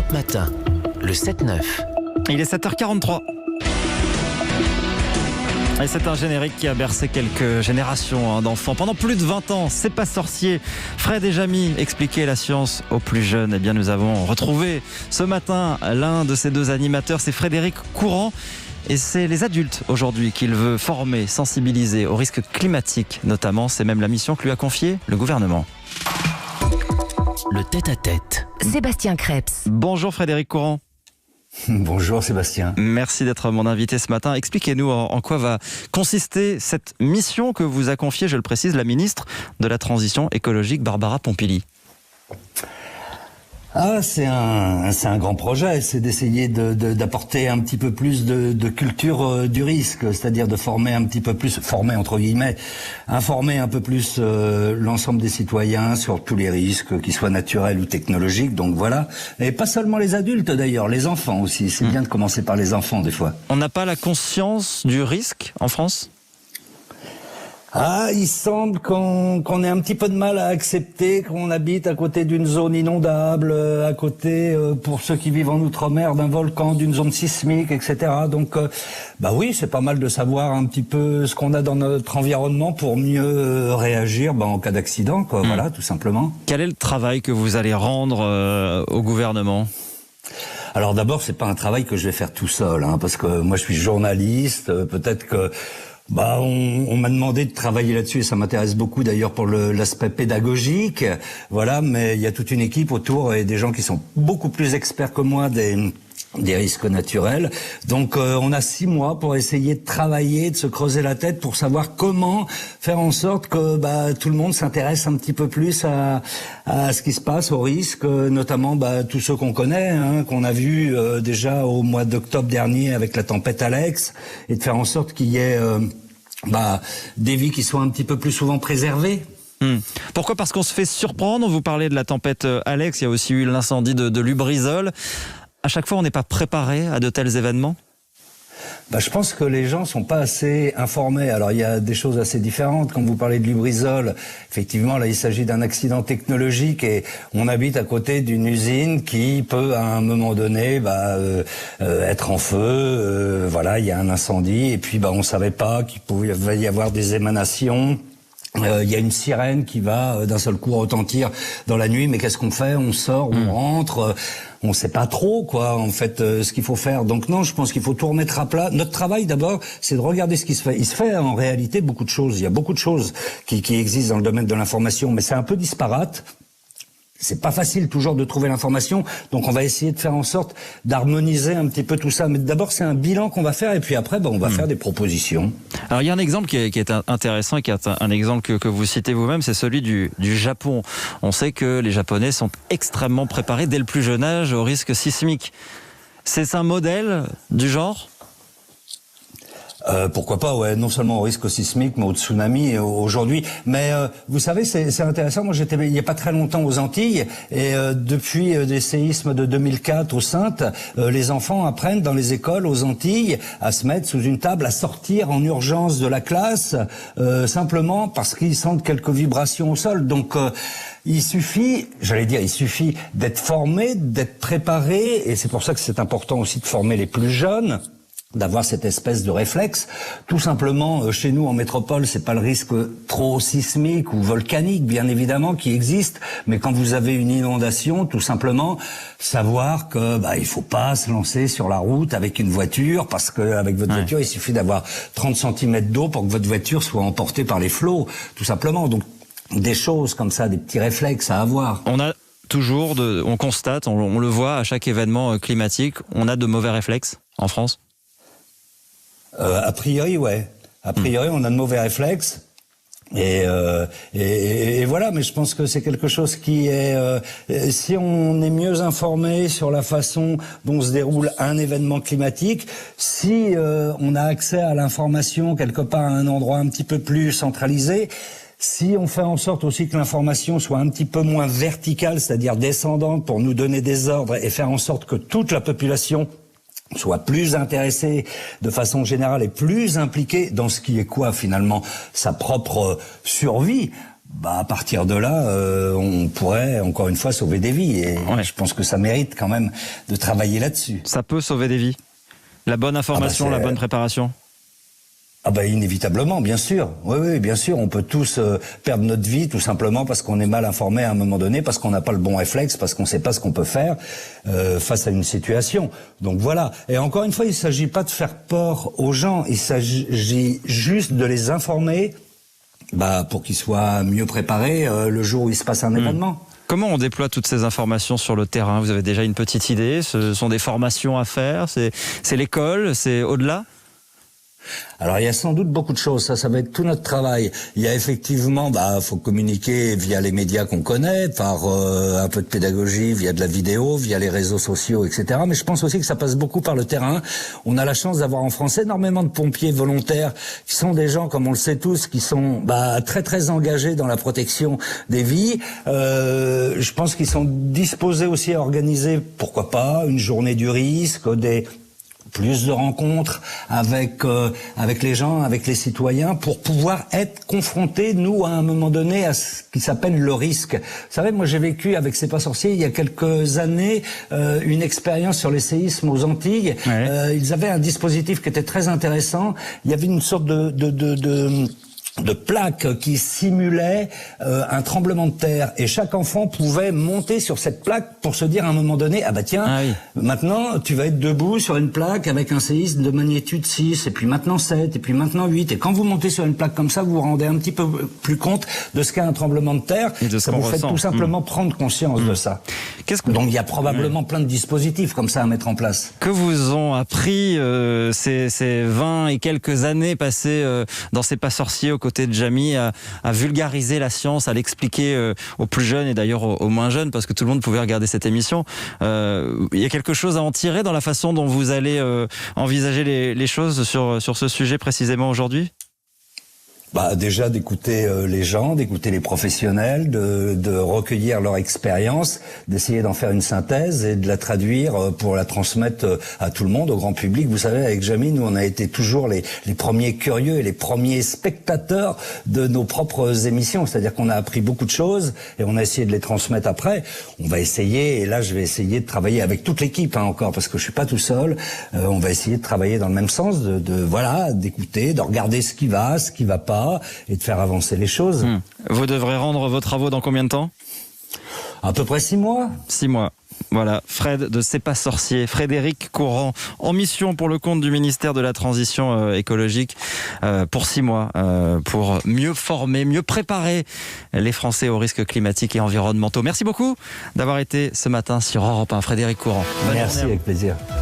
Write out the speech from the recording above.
Top Matin, le 7-9. Il est 7h43. Et c'est un générique qui a bercé quelques générations d'enfants. Pendant plus de 20 ans, C'est pas sorcier. Fred et Jamy expliquaient la science aux plus jeunes. Eh bien, nous avons retrouvé ce matin l'un de ces deux animateurs, c'est Frédéric Courant. Et c'est les adultes aujourd'hui qu'il veut former, sensibiliser aux risques climatiques notamment. C'est même la mission que lui a confiée le gouvernement. Le tête-à-tête. Sébastien Krebs. Bonjour Frédéric Courant. Bonjour Sébastien. Merci d'être mon invité ce matin. Expliquez-nous en quoi va consister cette mission que vous a confiée, je le précise, la ministre de la Transition écologique, Barbara Pompili. C'est un grand projet, c'est d'essayer d'apporter un petit peu plus de culture du risque, c'est-à-dire de former un petit peu plus, former entre guillemets, informer un peu plus l'ensemble des citoyens sur tous les risques, qu'ils soient naturels ou technologiques, donc voilà. Et pas seulement les adultes d'ailleurs, les enfants aussi, c'est bien de commencer par les enfants des fois. On n'a pas la conscience du risque en France ? Il semble qu'on ait un petit peu de mal à accepter qu'on habite à côté d'une zone inondable, à côté, pour ceux qui vivent en Outre-mer, d'un volcan, d'une zone sismique, etc. Donc, oui, c'est pas mal de savoir un petit peu ce qu'on a dans notre environnement pour mieux réagir en cas d'accident, quoi. Voilà, tout simplement. Quel est le travail que vous allez rendre au gouvernement ? Alors d'abord, c'est pas un travail que je vais faire tout seul, parce que moi je suis journaliste, peut-être que on m'a demandé de travailler là-dessus et ça m'intéresse beaucoup d'ailleurs pour l'aspect pédagogique. Voilà, mais il y a toute une équipe autour et des gens qui sont beaucoup plus experts que moi des risques naturels. Donc on a 6 mois pour essayer de travailler, de se creuser la tête pour savoir comment faire en sorte que tout le monde s'intéresse un petit peu plus à ce qui se passe, aux risques, notamment tous ceux qu'on connaît, qu'on a vu déjà au mois d'octobre dernier avec la tempête Alex, et de faire en sorte qu'il y ait des vies qui soient un petit peu plus souvent préservées. Pourquoi ? Parce qu'on se fait surprendre. Vous parlez de la tempête Alex, il y a aussi eu l'incendie de Lubrizol. À chaque fois, on n'est pas préparé à de tels événements ? Je pense que les gens sont pas assez informés. Alors il y a des choses assez différentes. Quand vous parlez de Lubrizol, effectivement là il s'agit d'un accident technologique et on habite à côté d'une usine qui peut à un moment donné être en feu. Il y a un incendie et puis on savait pas qu'il pouvait y avoir des émanations. Il y a une sirène qui va d'un seul coup retentir dans la nuit, mais qu'est-ce qu'on fait ? On sort, on rentre, on sait pas trop en fait ce qu'il faut faire. Donc non, je pense qu'il faut tout remettre à plat. Notre travail d'abord, c'est de regarder ce qui se fait. Il se fait en réalité beaucoup de choses. Il y a beaucoup de choses qui existent dans le domaine de l'information, mais c'est un peu disparate. C'est pas facile toujours de trouver l'information, donc on va essayer de faire en sorte d'harmoniser un petit peu tout ça. Mais d'abord, c'est un bilan qu'on va faire, et puis après, on va faire des propositions. Alors, il y a un exemple qui est intéressant, et qui est un exemple que vous citez vous-même, c'est celui du Japon. On sait que les Japonais sont extrêmement préparés dès le plus jeune âge au risque sismique. C'est un modèle du genre ? Pourquoi pas, ouais, non seulement au risque sismique, mais au tsunami aujourd'hui. Mais vous savez, c'est intéressant. Moi, j'étais il y a pas très longtemps aux Antilles, et depuis les séismes de 2004 aux Saintes, les enfants apprennent dans les écoles aux Antilles à se mettre sous une table, à sortir en urgence de la classe, simplement parce qu'ils sentent quelques vibrations au sol. Donc il suffit d'être formé, d'être préparé, et c'est pour ça que c'est important aussi de former les plus jeunes, d'avoir cette espèce de réflexe. Tout simplement, chez nous en métropole, c'est pas le risque trop sismique ou volcanique, bien évidemment, qui existe, mais quand vous avez une inondation, tout simplement, savoir que il faut pas se lancer sur la route avec une voiture, parce que avec votre voiture, il suffit d'avoir 30 cm d'eau pour que votre voiture soit emportée par les flots, tout simplement. Donc des choses comme ça, des petits réflexes à avoir. On constate, on le voit à chaque événement climatique, on a de mauvais réflexes en France ? A priori, ouais. A priori, on a de mauvais réflexes. Et voilà, mais je pense que c'est quelque chose qui est... si on est mieux informé sur la façon dont se déroule un événement climatique, si on a accès à l'information quelque part à un endroit un petit peu plus centralisé, si on fait en sorte aussi que l'information soit un petit peu moins verticale, c'est-à-dire descendante, pour nous donner des ordres et faire en sorte que toute la population soit plus intéressé de façon générale et plus impliqué dans ce qui est finalement sa propre survie, à partir de là, on pourrait encore une fois sauver des vies. Et je pense que ça mérite quand même de travailler là-dessus. Ça peut sauver des vies. La bonne information, la bonne préparation. Inévitablement, bien sûr. Oui, bien sûr. On peut tous perdre notre vie tout simplement parce qu'on est mal informé à un moment donné, parce qu'on n'a pas le bon réflexe, parce qu'on ne sait pas ce qu'on peut faire face à une situation. Donc voilà. Et encore une fois, il ne s'agit pas de faire peur aux gens. Il s'agit juste de les informer pour qu'ils soient mieux préparés le jour où il se passe un événement. Comment on déploie toutes ces informations sur le terrain? Vous avez déjà une petite idée? Ce sont des formations à faire? C'est l'école? C'est au-delà? Alors il y a sans doute beaucoup de choses, ça va être tout notre travail. Il y a effectivement, faut communiquer via les médias qu'on connaît, par un peu de pédagogie, via de la vidéo, via les réseaux sociaux, etc. Mais je pense aussi que ça passe beaucoup par le terrain. On a la chance d'avoir en France énormément de pompiers volontaires, qui sont des gens, comme on le sait tous, qui sont très très engagés dans la protection des vies. Je pense qu'ils sont disposés aussi à organiser, pourquoi pas, une journée du risque, plus de rencontres avec les gens, avec les citoyens, pour pouvoir être confrontés, nous, à un moment donné, à ce qui s'appelle le risque. Vous savez, moi j'ai vécu avec C'est pas sorcier il y a quelques années une expérience sur les séismes aux Antilles. Ils avaient un dispositif qui était très intéressant. Il y avait une sorte de plaque qui simulait un tremblement de terre, et chaque enfant pouvait monter sur cette plaque pour se dire à un moment donné, maintenant tu vas être debout sur une plaque avec un séisme de magnitude 6, et puis maintenant 7, et puis maintenant 8, et quand vous montez sur une plaque comme ça, vous vous rendez un petit peu plus compte de ce qu'est un tremblement de terre, et de ça vous fait tout simplement prendre conscience de ça. Donc il y a probablement plein de dispositifs comme ça à mettre en place. Que vous ont appris ces 20 et quelques années passées dans C'est pas sorcier aux côté de Jamy, à vulgariser la science, à l'expliquer aux plus jeunes et d'ailleurs aux moins jeunes, parce que tout le monde pouvait regarder cette émission. Il y a quelque chose à en tirer dans la façon dont vous allez envisager les choses sur ce sujet précisément aujourd'hui? Déjà d'écouter les gens, d'écouter les professionnels, de recueillir leur expérience, d'essayer d'en faire une synthèse et de la traduire pour la transmettre à tout le monde, au grand public. Vous savez, avec Jamy, nous on a été toujours les premiers curieux et les premiers spectateurs de nos propres émissions. C'est-à-dire qu'on a appris beaucoup de choses et on a essayé de les transmettre après. On va essayer, et là je vais essayer de travailler avec toute l'équipe encore, parce que je suis pas tout seul. On va essayer de travailler dans le même sens, d'écouter, de regarder ce qui va pas, et de faire avancer les choses. Vous devrez rendre vos travaux dans combien de temps? À peu près 6 mois. 6 mois. Voilà, Fred de C'est pas sorcier, Frédéric Courant, en mission pour le compte du ministère de la Transition écologique pour 6 mois, pour mieux former, mieux préparer les Français aux risques climatiques et environnementaux. Merci beaucoup d'avoir été ce matin sur Europe 1, Frédéric Courant. Merci, avec plaisir.